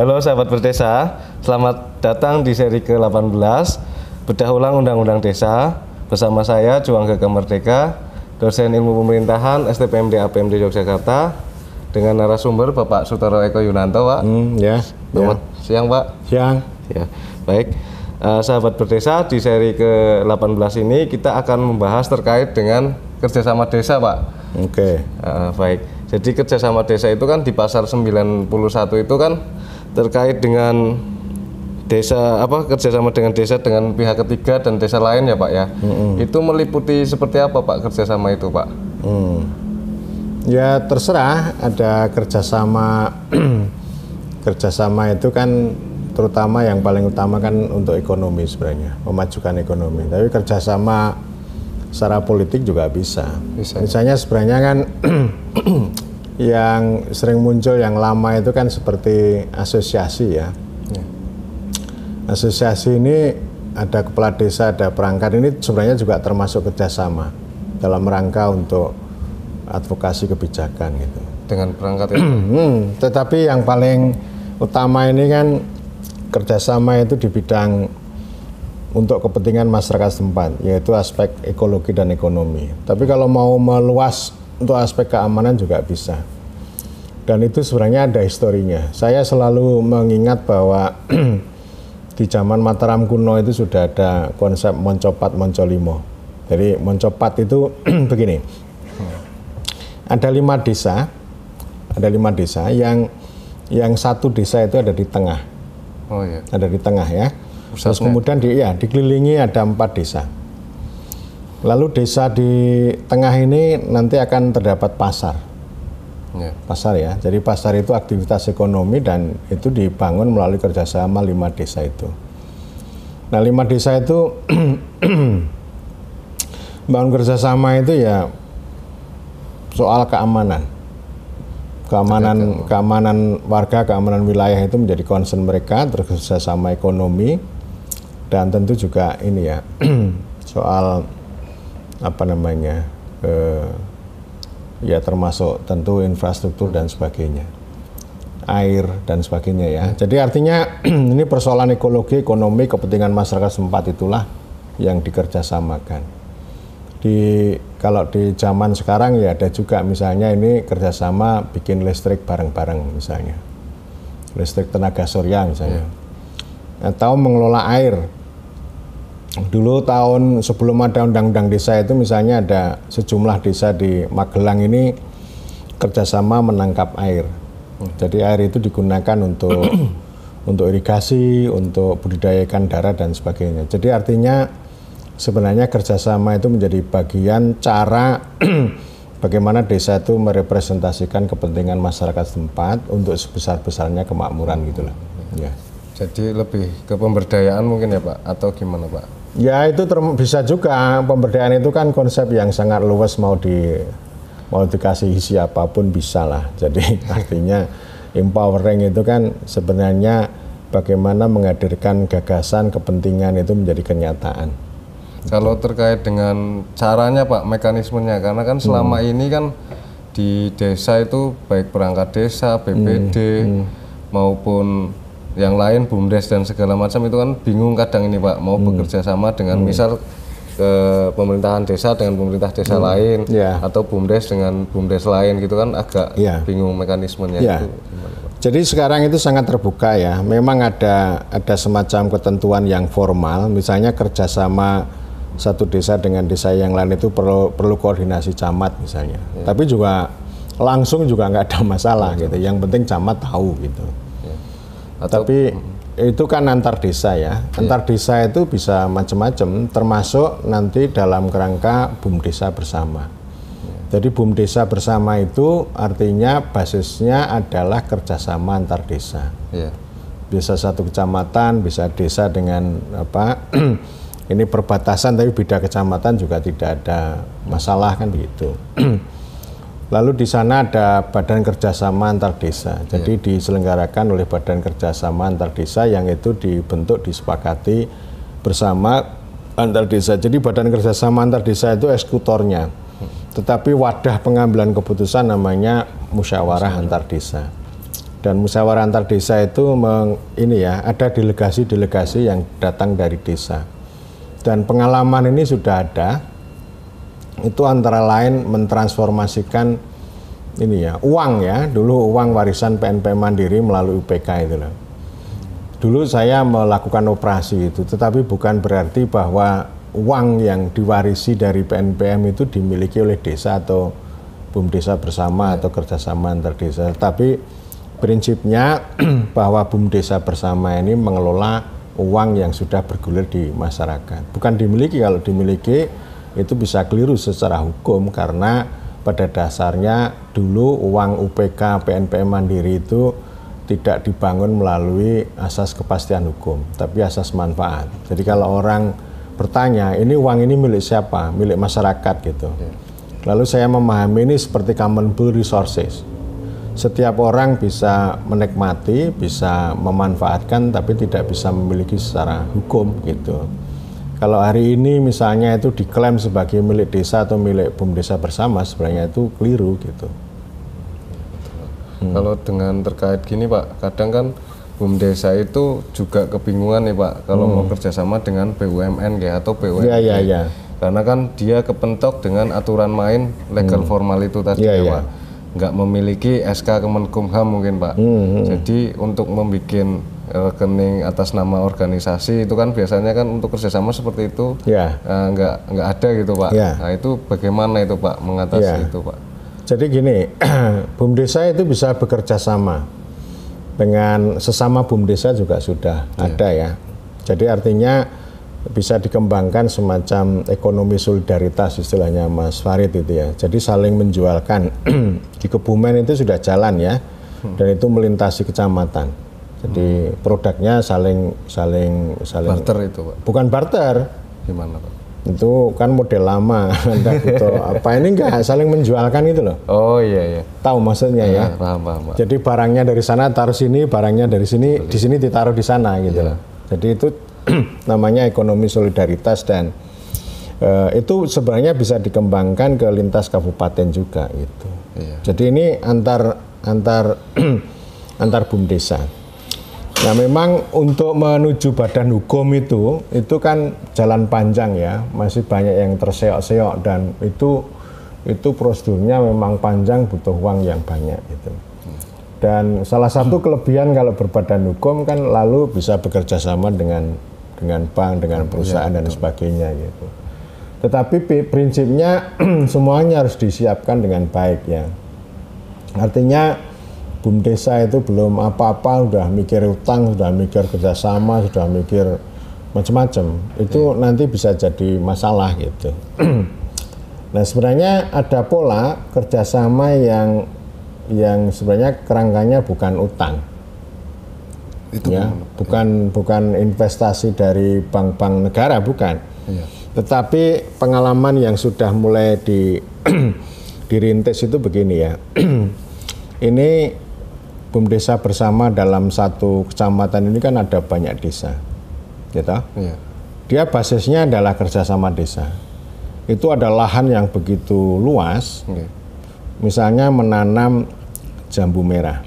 Halo sahabat berdesa, selamat datang di seri ke-18 Bedah Ulang Undang-Undang Desa. Bersama saya Juang Gagah Merdeka, dosen ilmu pemerintahan STPMD APMD Yogyakarta, dengan narasumber Bapak Sutoro Eko Yunanto, Pak. Selamat siang, Pak. Siang. Ya, baik. Sahabat berdesa, di seri ke-18 ini kita akan membahas terkait dengan kerjasama desa, Pak. Oke. Baik. Jadi kerjasama desa itu kan di pasal 91 itu kan terkait dengan desa, kerjasama dengan desa dengan pihak ketiga dan desa lain ya Pak ya. Itu meliputi seperti apa Pak kerjasama itu Pak? Ya terserah, ada kerjasama. Kerjasama itu kan terutama yang paling utama kan untuk ekonomi sebenarnya, memajukan ekonomi. Tapi kerjasama secara politik juga bisa. Misalnya sebenarnya kan yang sering muncul yang lama itu kan seperti asosiasi ya. Asosiasi ini ada kepala desa, ada perangkat, ini sebenarnya juga termasuk kerjasama dalam rangka untuk advokasi kebijakan gitu. Dengan perangkat itu? Tetapi yang paling utama ini kan kerjasama itu di bidang untuk kepentingan masyarakat setempat, yaitu aspek ekologi dan ekonomi. Tapi kalau mau meluas untuk aspek keamanan juga bisa. Dan itu sebenarnya ada historinya. Saya selalu mengingat bahwa di zaman Mataram kuno itu sudah ada konsep moncopat moncolimo. Jadi moncopat itu begini. Ada 5 desa. Ada 5 desa yang satu desa itu ada di tengah. Oh iya. Ada di tengah ya. Terus kemudian dikelilingi ada 4 desa. Lalu desa di tengah ini nanti akan terdapat pasar. Pasar ya. Jadi pasar itu aktivitas ekonomi dan itu dibangun melalui kerjasama 5 desa itu. Nah 5 desa itu bangun kerjasama itu ya soal keamanan. Keamanan warga, keamanan wilayah itu menjadi concern mereka, terus kerjasama ekonomi. Dan tentu juga ini ya soal ya termasuk tentu infrastruktur dan sebagainya, air dan sebagainya ya. Jadi artinya ini persoalan ekologi, ekonomi, kepentingan masyarakat setempat itulah yang dikerjasamakan. Kalau di zaman sekarang ya ada juga misalnya ini kerjasama bikin listrik bareng-bareng misalnya, listrik tenaga surya misalnya, atau mengelola air. Dulu tahun sebelum ada undang-undang desa itu misalnya ada sejumlah desa di Magelang ini kerjasama menangkap air. Jadi air itu digunakan untuk irigasi, untuk budidaya ikan darat dan sebagainya. Jadi artinya sebenarnya kerjasama itu menjadi bagian cara bagaimana desa itu merepresentasikan kepentingan masyarakat setempat untuk sebesar-besarnya kemakmuran gitulah. Ya. Jadi lebih ke pemberdayaan mungkin ya Pak, atau gimana Pak? Ya itu bisa juga, pemberdayaan itu kan konsep yang sangat luas, mau dikasih siapapun bisa lah. Jadi artinya empowering itu kan sebenarnya bagaimana menghadirkan gagasan, kepentingan itu menjadi kenyataan. Kalau terkait dengan caranya Pak, mekanismenya, karena kan selama ini kan di desa itu baik perangkat desa, BPD maupun yang lain, BUMDes dan segala macam itu kan bingung kadang ini Pak, mau bekerja sama dengan misal pemerintahan desa dengan pemerintah desa lain, atau BUMDes dengan BUMDes lain gitu kan agak bingung mekanismenya itu. Jadi sekarang itu sangat terbuka ya, memang ada semacam ketentuan yang formal, misalnya kerjasama satu desa dengan desa yang lain itu perlu koordinasi camat misalnya, tapi juga langsung juga nggak ada masalah gitu, yang penting camat tahu gitu. Tapi itu kan antar desa ya. Antar desa itu bisa macam-macam, termasuk nanti dalam kerangka BUMDesa bersama. Jadi BUMDesa bersama itu artinya basisnya adalah kerjasama antar desa. Bisa satu kecamatan, bisa desa dengan ini perbatasan tapi beda kecamatan juga tidak ada masalah kan begitu. Lalu di sana ada Badan Kerjasama Antar Desa. Jadi diselenggarakan oleh Badan Kerjasama Antar Desa yang itu dibentuk, disepakati bersama antar desa. Jadi Badan Kerjasama Antar Desa itu eksekutornya. Tetapi wadah pengambilan keputusan namanya musyawarah antar desa. Dan musyawarah antar desa itu ini ya, ada delegasi-delegasi yang datang dari desa. Dan pengalaman ini sudah ada, itu antara lain mentransformasikan ini ya, uang ya, dulu uang warisan PNPM Mandiri melalui UPK itu loh. Dulu saya melakukan operasi itu, tetapi bukan berarti bahwa uang yang diwarisi dari PNPM itu dimiliki oleh desa atau BUM Desa Bersama atau kerjasama antar desa. Tapi prinsipnya bahwa BUM Desa Bersama ini mengelola uang yang sudah bergulir di masyarakat. Bukan dimiliki, kalau dimiliki itu bisa keliru secara hukum karena pada dasarnya dulu uang UPK PNPM Mandiri itu tidak dibangun melalui asas kepastian hukum, tapi asas manfaat. Jadi kalau orang bertanya, ini uang ini milik siapa? Milik masyarakat gitu. Lalu saya memahami ini seperti common pool resources. Setiap orang bisa menikmati, bisa memanfaatkan, tapi tidak bisa memiliki secara hukum gitu. Kalau hari ini misalnya itu diklaim sebagai milik desa atau milik BUM Desa Bersama, sebenarnya itu keliru gitu. Kalau dengan terkait gini Pak, kadang kan BUM Desa itu juga kebingungan nih Pak, kalau mau kerjasama dengan BUMN ya atau BUMD. Ya. Karena kan dia kepentok dengan aturan main legal formal itu tadi ya Pak. Nggak memiliki SK Kemenkumham mungkin Pak. Jadi untuk membuat rekening atas nama organisasi itu kan biasanya kan untuk kerjasama seperti itu nggak ada gitu Pak. Nah itu bagaimana itu Pak mengatasi itu Pak? Jadi gini, BUM Desa itu bisa bekerja sama dengan sesama BUM Desa juga sudah ada ya. Jadi artinya bisa dikembangkan semacam ekonomi solidaritas istilahnya Mas Farid itu ya. Jadi saling menjualkan di Kebumen itu sudah jalan ya, dan itu melintasi kecamatan. Jadi produknya saling barter itu Pak. Bukan barter. Gimana Pak? Itu kan model lama, ini enggak saling menjualkan itu loh. Oh iya. Tahu maksudnya ya? Paham. Jadi barangnya dari sana taruh sini, barangnya dari sini di sini ditaruh di sana gitu loh. Jadi itu namanya ekonomi solidaritas dan itu sebenarnya bisa dikembangkan ke lintas kabupaten juga gitu. Jadi ini antar BUM Desa. Nah memang untuk menuju badan hukum itu kan jalan panjang ya, masih banyak yang terseok-seok dan itu prosedurnya memang panjang, butuh uang yang banyak gitu. Dan salah satu kelebihan kalau berbadan hukum kan lalu bisa bekerja sama dengan bank, dengan perusahaan dan sebagainya gitu. Tetapi prinsipnya semuanya harus disiapkan dengan baik ya. Artinya BUM Desa itu belum apa-apa, sudah mikir utang, sudah mikir kerjasama, sudah mikir macam-macam. Itu nanti bisa jadi masalah gitu. Nah sebenarnya ada pola kerjasama yang sebenarnya kerangkanya bukan utang. Itu ya, bukan investasi dari bank-bank negara, bukan. Tetapi pengalaman yang sudah mulai dirintis itu begini ya. Ini BUM Desa Bersama dalam satu kecamatan ini kan ada banyak desa, gitu. Dia basisnya adalah kerjasama desa. Itu ada lahan yang begitu luas, misalnya menanam jambu merah,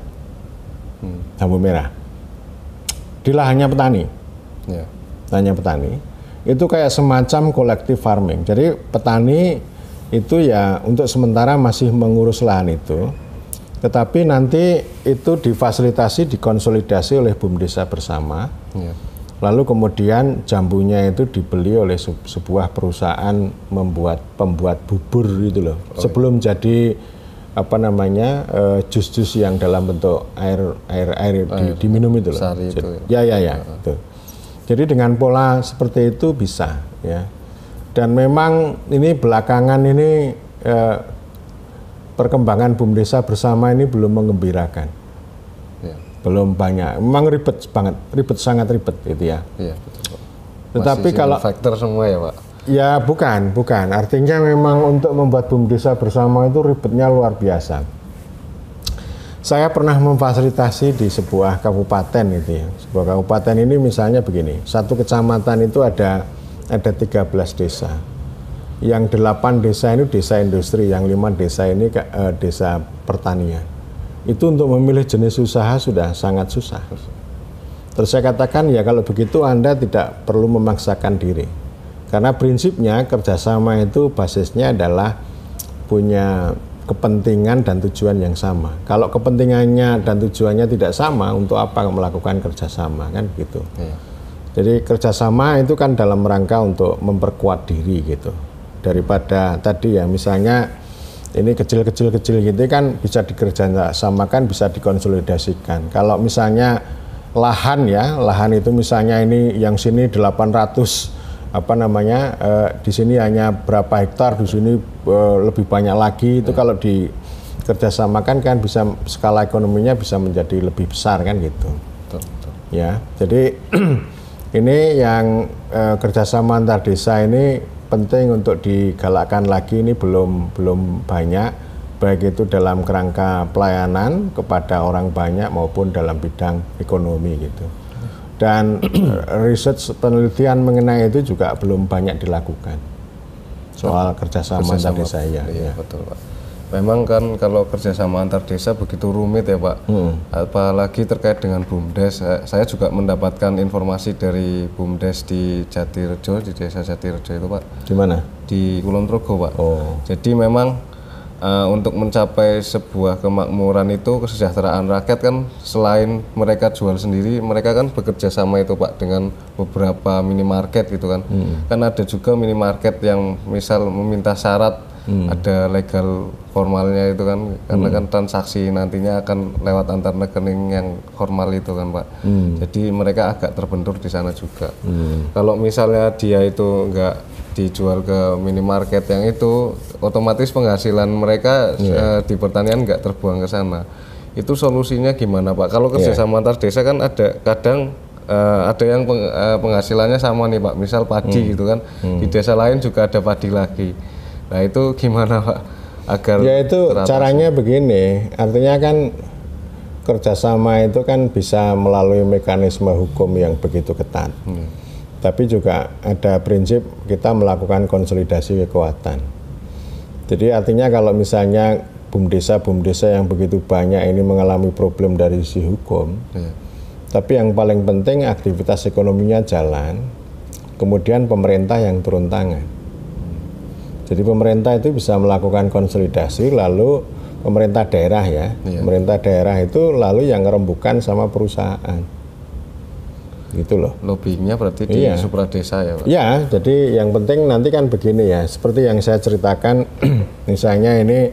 di lahannya petani, lahannya petani. Itu kayak semacam collective farming. Jadi petani itu ya untuk sementara masih mengurus lahan itu. Tetapi nanti itu difasilitasi, dikonsolidasi oleh BUM Desa Bersama. Lalu kemudian jambunya itu dibeli oleh sebuah perusahaan pembuat bubur gitu loh. Sebelum jadi jus-jus yang dalam bentuk air diminum itu loh. Itu. Jadi dengan pola seperti itu bisa ya. Dan memang ini belakangan ini perkembangan BUM Desa Bersama ini belum mengembirakan, belum banyak. Memang sangat ribet gitu ya. Betul. Tetapi kalau faktor semua ya Pak? Ya bukan. Artinya memang untuk membuat BUM Desa Bersama itu ribetnya luar biasa. Saya pernah memfasilitasi di sebuah kabupaten itu ya. Sebuah kabupaten ini misalnya begini, satu kecamatan itu ada 13 desa. Yang 8 desa ini desa industri, yang 5 desa ini desa pertanian. itu untuk memilih jenis usaha sudah sangat susah. Terus saya katakan ya kalau begitu Anda tidak perlu memaksakan diri. Karena prinsipnya kerjasama itu basisnya adalah punya kepentingan dan tujuan yang sama. Kalau kepentingannya dan tujuannya tidak sama, untuk apa melakukan kerjasama kan gitu. Ya. Jadi kerjasama itu kan dalam rangka untuk memperkuat diri gitu. Daripada tadi ya misalnya ini kecil-kecil gitu kan bisa dikerjasamakan, bisa dikonsolidasikan. Kalau misalnya lahan ya, lahan itu misalnya ini yang sini 800 di sini hanya berapa hektar, di sini lebih banyak lagi, itu kalau dikerjasamakan kan bisa skala ekonominya bisa menjadi lebih besar kan gitu. Betul. Ya, jadi ini yang kerjasama antar desa ini penting untuk digalakkan lagi, ini belum banyak, baik itu dalam kerangka pelayanan kepada orang banyak maupun dalam bidang ekonomi gitu. Dan research penelitian mengenai itu juga belum banyak dilakukan soal kerjasama antar desa ya. Iya, betul Pak. Memang kan kalau kerjasama antar desa begitu rumit ya Pak, apalagi terkait dengan BUMDes. Saya juga mendapatkan informasi dari BUMDes di Jatirejo, di desa Jatirejo itu Pak. Di mana? Di Kulon Progo Pak. Oh. Jadi memang untuk mencapai sebuah kemakmuran itu, kesejahteraan rakyat kan selain mereka jual sendiri, mereka kan bekerja sama itu Pak dengan beberapa minimarket gitu kan. Kan ada juga minimarket yang misal meminta syarat ada legal formalnya itu kan, karena kan transaksi nantinya akan lewat antar rekening yang formal itu kan Pak. Jadi mereka agak terbentur di sana juga. Kalau misalnya dia itu enggak dijual ke minimarket yang itu, otomatis penghasilan mereka di pertanian enggak terbuang ke sana. Itu solusinya gimana Pak? Kalau kerjasama antar desa kan ada kadang ada yang penghasilannya sama nih Pak, misal padi gitu kan, di desa lain juga ada padi lagi. Nah itu gimana Pak agar ya itu teratasi? Caranya begini, artinya kan kerjasama itu kan bisa melalui mekanisme hukum yang begitu ketat, tapi juga ada prinsip kita melakukan konsolidasi kekuatan. Jadi artinya kalau misalnya BUMDesa yang begitu banyak ini mengalami problem dari sisi hukum, tapi yang paling penting aktivitas ekonominya jalan, kemudian pemerintah yang turun tangan. Jadi pemerintah itu bisa melakukan konsolidasi, lalu pemerintah daerah pemerintah daerah itu lalu yang ngerembukan sama perusahaan, gitu loh. Lobbyingnya berarti di supra desa ya Pak? Ya, jadi yang penting nanti kan begini ya, seperti yang saya ceritakan, misalnya ini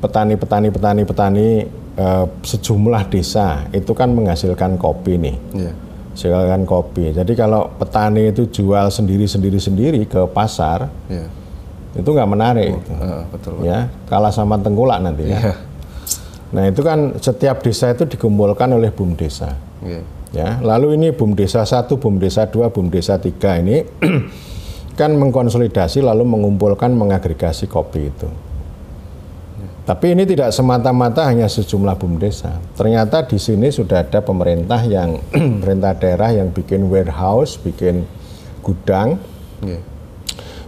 petani sejumlah desa itu kan menghasilkan kopi nih, menghasilkan kopi. Jadi kalau petani itu jual sendiri ke pasar, itu nggak menarik, betul, ya kalah sama tengkulak nanti ya. Nah itu kan setiap desa itu dikumpulkan oleh BUMDesa, ya. Lalu ini BUMDesa 1, BUMDesa 2, BUMDesa 3 ini kan mengkonsolidasi lalu mengumpulkan mengagregasi kopi itu. Tapi ini tidak semata-mata hanya sejumlah BUMDesa. Ternyata di sini sudah ada pemerintah daerah yang bikin warehouse, bikin gudang.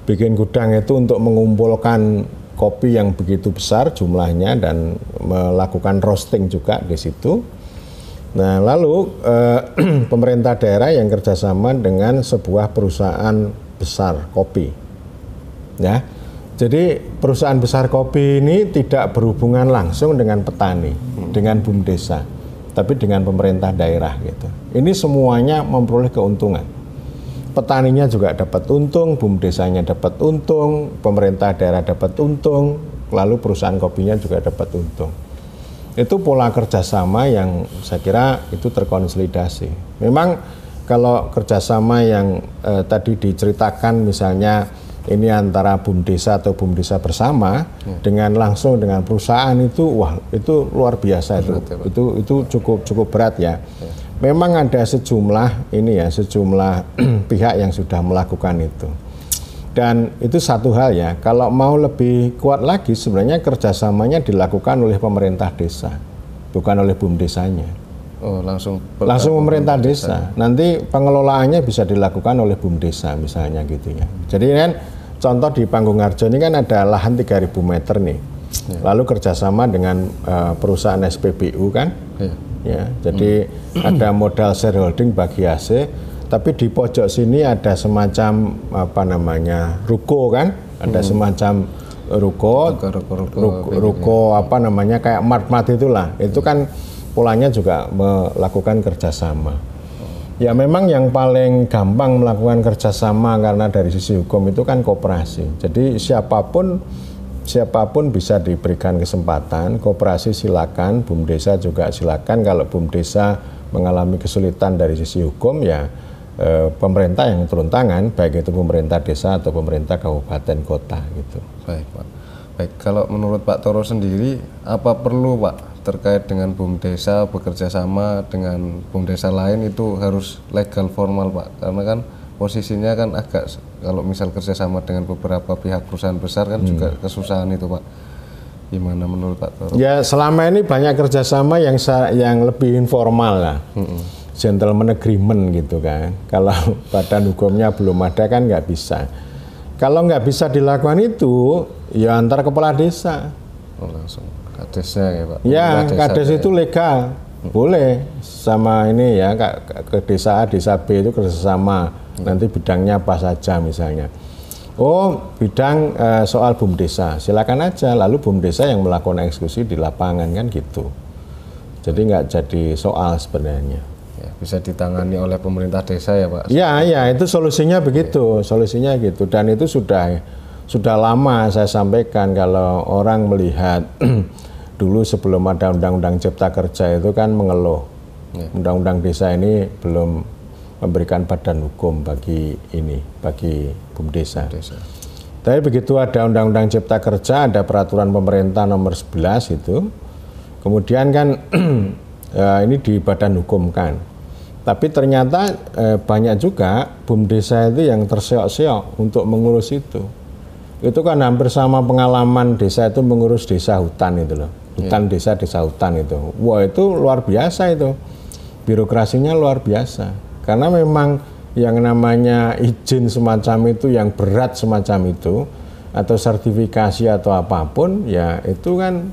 Bikin gudang itu untuk mengumpulkan kopi yang begitu besar jumlahnya dan melakukan roasting juga di situ. Nah, lalu pemerintah daerah yang kerjasama dengan sebuah perusahaan besar kopi, ya. Jadi perusahaan besar kopi ini tidak berhubungan langsung dengan petani, dengan BUMDesa, tapi dengan pemerintah daerah gitu. Ini semuanya memperoleh keuntungan. Petaninya juga dapat untung, BUMDesanya dapat untung, pemerintah daerah dapat untung, lalu perusahaan kopinya juga dapat untung. Itu pola kerjasama yang saya kira itu terkonsolidasi. Memang kalau kerjasama yang tadi diceritakan misalnya ini antara BUMDesa atau BUMDesa bersama dengan langsung dengan perusahaan itu, wah itu luar biasa itu cukup berat ya. Memang ada sejumlah pihak yang sudah melakukan itu. Dan itu satu hal ya, kalau mau lebih kuat lagi sebenarnya kerjasamanya dilakukan oleh pemerintah desa, bukan oleh BUMDesanya. Oh, langsung pemerintah desa. Nanti pengelolaannya bisa dilakukan oleh BUMDesa misalnya gitu ya. Jadi kan contoh di Panggung Harjo ini kan ada lahan 3.000 meter nih. lalu kerjasama dengan perusahaan SPBU kan, ya. Jadi ada modal shareholding bagi hasil, tapi di pojok sini ada semacam apa namanya ruko kan, ada semacam ruko apa namanya kayak mart itulah, itu kan polanya juga melakukan kerjasama. Ya memang yang paling gampang melakukan kerjasama karena dari sisi hukum itu kan koperasi. Jadi siapapun bisa diberikan kesempatan, koperasi silakan, BUMDesa juga silakan. Kalau BUMDesa mengalami kesulitan dari sisi hukum ya pemerintah yang turun tangan, baik itu pemerintah desa atau pemerintah kabupaten kota gitu. Baik Pak. Baik, kalau menurut Pak Toro sendiri apa perlu Pak terkait dengan BUMDesa bekerja sama dengan BUMDesa lain itu harus legal formal Pak, karena kan posisinya kan agak kalau misal kerjasama dengan beberapa pihak perusahaan besar kan juga kesusahan itu Pak. Gimana menurut Pak Toro? Ya selama ini banyak kerjasama yang lebih informal lah, gentleman agreement gitu kan. Kalau badan hukumnya belum ada kan nggak bisa. Kalau nggak bisa dilakukan itu ya antar kepala desa. Oh, langsung kadesnya ya Pak? Ya, kades itu legal, boleh sama ini ya, ke desa A, desa B itu kerjasama, nanti bidangnya apa saja misalnya. Oh, bidang soal BUMDesa, silakan aja, lalu BUMDesa yang melakukan eksekusi di lapangan kan gitu. Jadi nggak jadi soal sebenarnya. Ya, bisa ditangani oleh pemerintah desa ya Pak? Ya, itu solusinya begitu, solusinya gitu, dan itu sudah lama saya sampaikan kalau orang melihat dulu sebelum ada Undang-Undang Cipta Kerja itu kan mengeluh Undang-Undang Desa ini belum memberikan badan hukum bagi BUMDesa. Tapi begitu ada Undang-Undang Cipta Kerja, ada peraturan pemerintah nomor 11 itu, kemudian kan ini di badan hukum kan. Tapi ternyata banyak juga BUMDesa itu yang terseok-seok untuk mengurus itu. Itu kan hampir sama pengalaman desa itu mengurus desa hutan itu loh. Hutan desa hutan itu. Wah itu luar biasa itu. Birokrasinya luar biasa. Karena memang yang namanya izin semacam itu, yang berat semacam itu, atau sertifikasi atau apapun, ya itu kan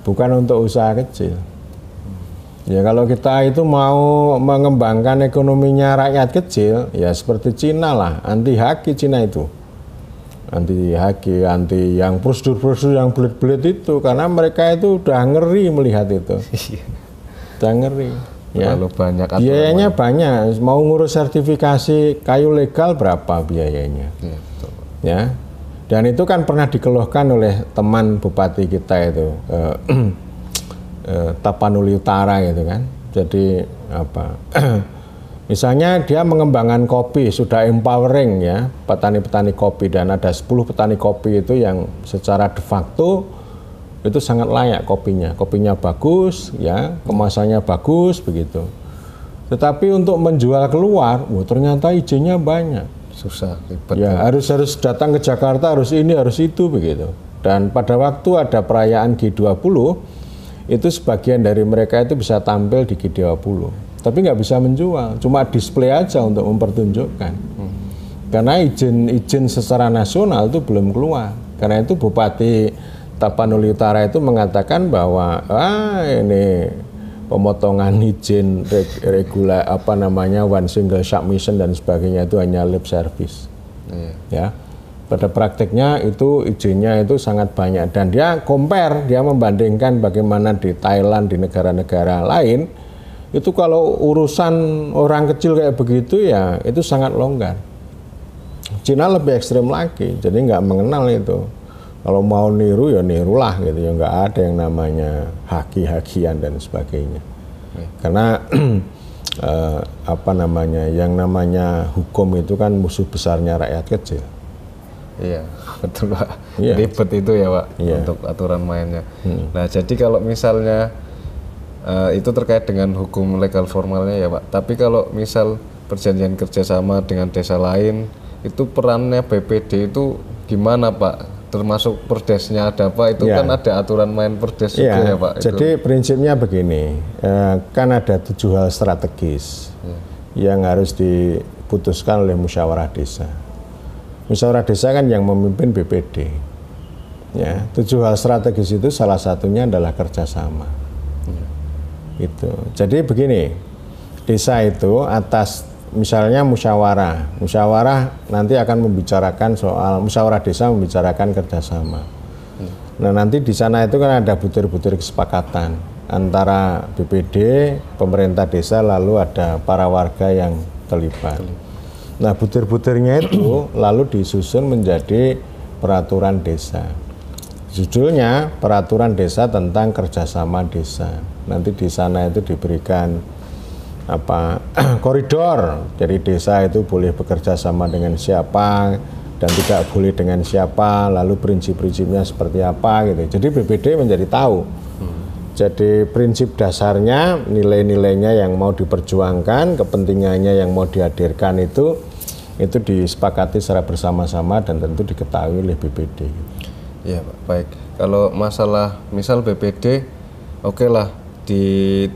bukan untuk usaha kecil. Ya kalau kita itu mau mengembangkan ekonominya rakyat kecil, ya seperti Cina lah, anti haki Cina itu. Anti haki, anti yang prosedur-prosedur yang belit-belit itu, karena mereka itu udah ngeri melihat itu. Udah ngeri. Ya. Terlalu banyak biayanya banyak. Mau ngurus sertifikasi kayu legal berapa biayanya? Ya, betul. Ya. Dan itu kan pernah dikeluhkan oleh teman bupati kita itu, Tapanuli Utara gitu kan. Jadi apa? Misalnya dia mengembangkan kopi, sudah empowering ya, petani-petani kopi, dan ada 10 petani kopi itu yang secara de facto itu sangat layak kopinya. Kopinya bagus ya, kemasannya bagus begitu. Tetapi untuk menjual keluar, ternyata izinnya banyak. Susah, ribet. Ya, harus datang ke Jakarta, harus ini, harus itu begitu. Dan pada waktu ada perayaan G20, itu sebagian dari mereka itu bisa tampil di G20. Tapi nggak bisa menjual, cuma display aja untuk mempertunjukkan. Karena izin secara nasional itu belum keluar. Karena itu Bupati Tapanuli Utara itu mengatakan bahwa ini pemotongan izin one single submission dan sebagainya itu hanya lip service. Ya. Pada praktiknya itu izinnya itu sangat banyak, dan dia dia membandingkan bagaimana di Thailand, di negara-negara lain. Itu kalau urusan orang kecil kayak begitu ya itu sangat longgar. Cina lebih ekstrem lagi, jadi nggak mengenal itu. Kalau mau niru ya nirulah gitu ya, nggak ada yang namanya haki-hakian dan sebagainya. Karena yang namanya hukum itu kan musuh besarnya rakyat kecil. Iya, betul Pak. Iya. Ribet itu ya Pak, untuk aturan mainnya. Nah jadi kalau misalnya itu terkait dengan hukum legal formalnya ya Pak. Tapi kalau misal perjanjian kerjasama dengan desa lain, itu perannya BPD itu gimana Pak? Termasuk perdesnya ada apa? Itu kan ada aturan main perdes juga ya Pak. Jadi prinsipnya begini, kan ada 7 hal strategis yang harus diputuskan oleh musyawarah desa. Musyawarah desa kan yang memimpin BPD. Ya, 7 hal strategis itu salah satunya adalah kerjasama. Itu. Jadi begini, desa itu atas misalnya musyawarah nanti akan membicarakan soal musyawarah desa membicarakan kerjasama. Nah nanti di sana itu kan ada butir-butir kesepakatan antara BPD, pemerintah desa, lalu ada para warga yang terlibat. Nah butir-butirnya itu lalu disusun menjadi peraturan desa. Judulnya peraturan desa tentang kerjasama desa. Nanti di sana itu diberikan koridor. Jadi desa itu boleh bekerja sama dengan siapa dan tidak boleh dengan siapa. Lalu prinsip-prinsipnya seperti apa gitu. Jadi BPD menjadi tahu. Jadi prinsip dasarnya, nilai-nilainya yang mau diperjuangkan, kepentingannya yang mau dihadirkan itu disepakati secara bersama-sama dan tentu diketahui oleh BPD. Ya Pak, baik. Kalau masalah misal BPD, oke lah di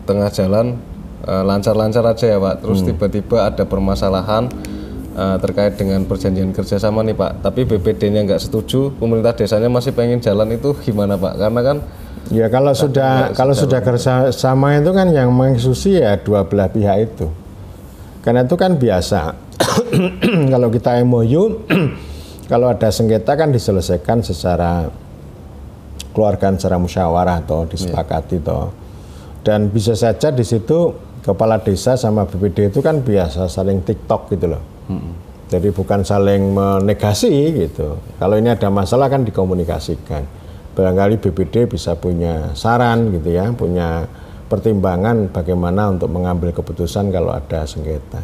tengah jalan lancar-lancar aja ya Pak. Terus tiba-tiba ada permasalahan terkait dengan perjanjian kerjasama nih Pak. Tapi BPD-nya nggak setuju, pemerintah desanya masih pengen jalan, itu gimana Pak? Karena kan ya kalau sudah kerjasama itu kan yang mengeksekusi ya dua belah pihak itu. Karena itu kan biasa. Kalau kita MOU kalau ada sengketa kan diselesaikan secara keluargaan secara musyawarah atau disepakati toh. Dan bisa saja di situ kepala desa sama BPD itu kan biasa saling TikTok gitu loh. Jadi bukan saling menegasi gitu. Kalau ini ada masalah kan dikomunikasikan. Barangkali BPD bisa punya saran gitu ya, punya pertimbangan bagaimana untuk mengambil keputusan kalau ada sengketa.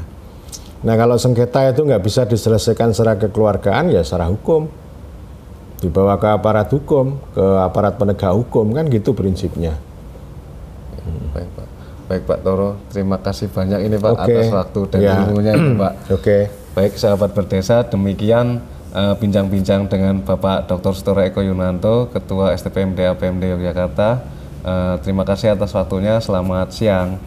Nah kalau sengketa itu nggak bisa diselesaikan secara kekeluargaan ya secara hukum, dibawa ke aparat hukum, ke aparat penegak hukum, kan gitu prinsipnya. Baik Pak, baik Pak Toro, terima kasih banyak ini Pak atas waktu dan ilmunya ini Pak. Baik sahabat berdesa, demikian bincang-bincang dengan Bapak Dr. Sutoro Eko Yunanto, Ketua STPMD APMD Yogyakarta. Terima kasih atas waktunya, selamat siang.